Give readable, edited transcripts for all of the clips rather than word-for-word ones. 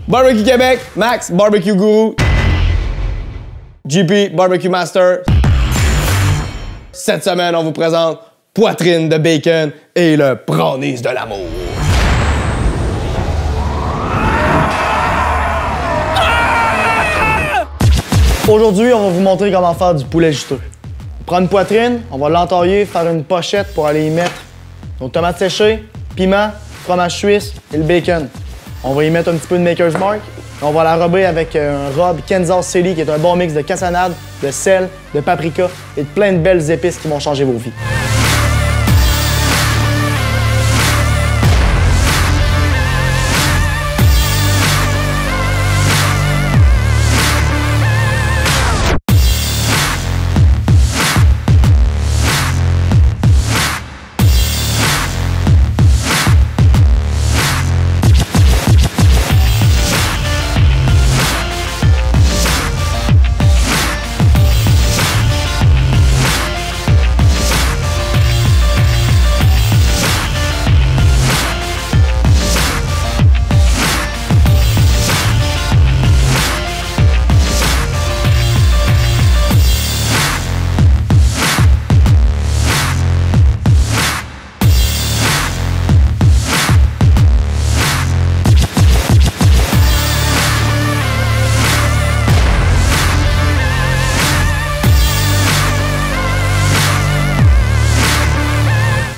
Barbecue Québec, Max, Barbecue Guru, JP, Barbecue Master. Cette semaine, on vous présente poitrine de bacon et le brownies de l'amour. Aujourd'hui, on va vous montrer comment faire du poulet juteux. On prend une poitrine, on va l'entailler, faire une pochette pour aller y mettre nos tomates séchées, piment, fromage suisse et le bacon. On va y mettre un petit peu de Maker's Mark. On va l'enrober avec un rub Kansas City qui est un bon mix de cassonade, de sel, de paprika et de plein de belles épices qui vont changer vos vies.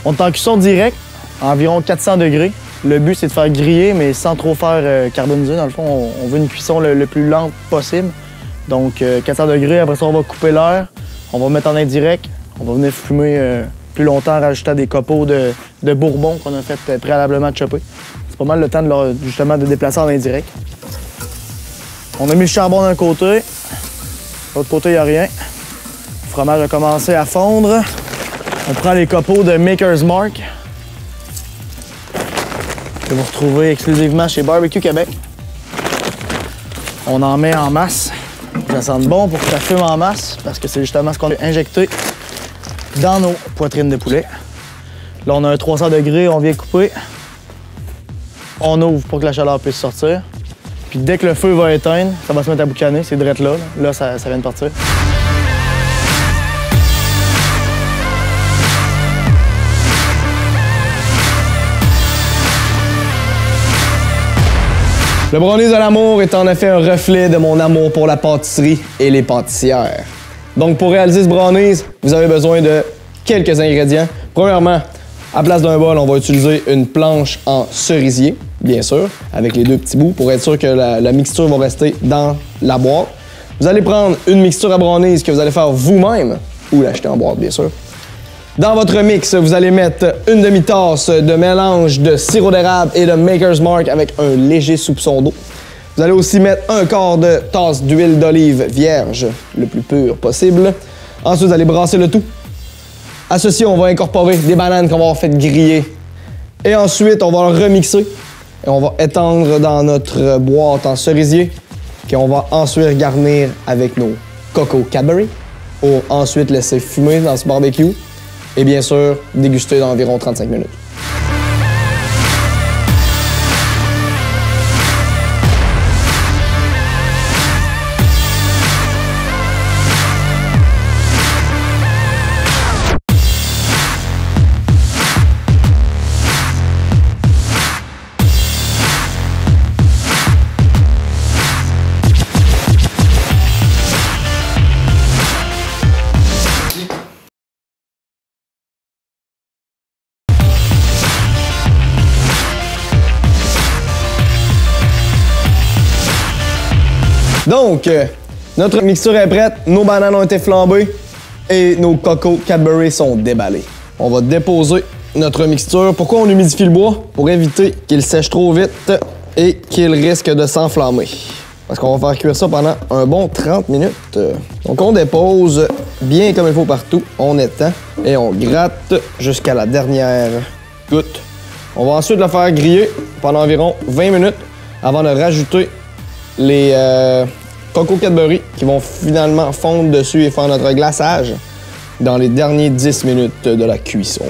On est en cuisson direct, à environ 400 degrés. Le but, c'est de faire griller, mais sans trop faire carboniser. Dans le fond, on veut une cuisson le plus lente possible. Donc, 400 degrés. Après ça, on va couper l'air. On va mettre en indirect. On va venir fumer plus longtemps, rajouter des copeaux de bourbon qu'on a fait préalablement chopper. C'est pas mal le temps justement de déplacer en indirect. On a mis le charbon d'un côté. De l'autre côté, il n'y a rien. Le fromage a commencé à fondre. On prend les copeaux de Maker's Mark que vous retrouvez exclusivement chez Barbecue Québec. On en met en masse. Ça sent bon pour que ça fume en masse parce que c'est justement ce qu'on a injecté dans nos poitrines de poulet. Là, on a un 300 degrés, on vient couper. On ouvre pour que la chaleur puisse sortir. Puis dès que le feu va éteindre, ça va se mettre à boucaner. C'est direct là. Là, ça vient de partir. Le brownies de l'amour est en effet un reflet de mon amour pour la pâtisserie et les pâtissières. Donc pour réaliser ce brownies, vous avez besoin de quelques ingrédients. Premièrement, à place d'un bol, on va utiliser une planche en cerisier, bien sûr, avec les deux petits bouts pour être sûr que la mixture va rester dans la boîte. Vous allez prendre une mixture à brownies que vous allez faire vous-même ou l'acheter en boîte, bien sûr. Dans votre mix, vous allez mettre une demi-tasse de mélange de sirop d'érable et de Maker's Mark avec un léger soupçon d'eau. Vous allez aussi mettre un quart de tasse d'huile d'olive vierge, le plus pur possible. Ensuite, vous allez brasser le tout. À ceci, on va incorporer des bananes qu'on va avoir fait griller. Et ensuite, on va le remixer et on va étendre dans notre boîte en cerisier. Puis on va ensuite garnir avec nos Cocoa Cadbury pour ensuite laisser fumer dans ce barbecue. Et bien sûr, déguster dans environ 35 minutes. Donc, notre mixture est prête, nos bananes ont été flambées et nos Cocoa Cadbury sont déballés. On va déposer notre mixture. Pourquoi on humidifie le bois? Pour éviter qu'il sèche trop vite et qu'il risque de s'enflammer. Parce qu'on va faire cuire ça pendant un bon 30 minutes. Donc on dépose bien comme il faut partout, on étend et on gratte jusqu'à la dernière goutte. On va ensuite le faire griller pendant environ 20 minutes avant de rajouter les Cocoa Cadbury qui vont finalement fondre dessus et faire notre glaçage dans les derniers 10 minutes de la cuisson.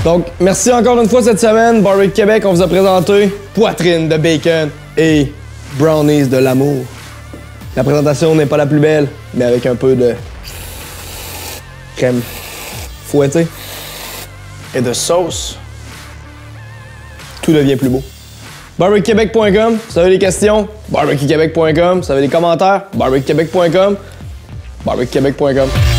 Donc, merci encore une fois cette semaine. Barbecue Québec, on vous a présenté poitrine de bacon et brownies de l'amour. La présentation n'est pas la plus belle, mais avec un peu de crème fouettée Et de sauce. tout devient plus beau. BarbecueQuébec.com, si vous avez des questions, BarbecueQuébec.com, si vous avez des commentaires, BarbecueQuébec.com, BarbecueQuébec.com.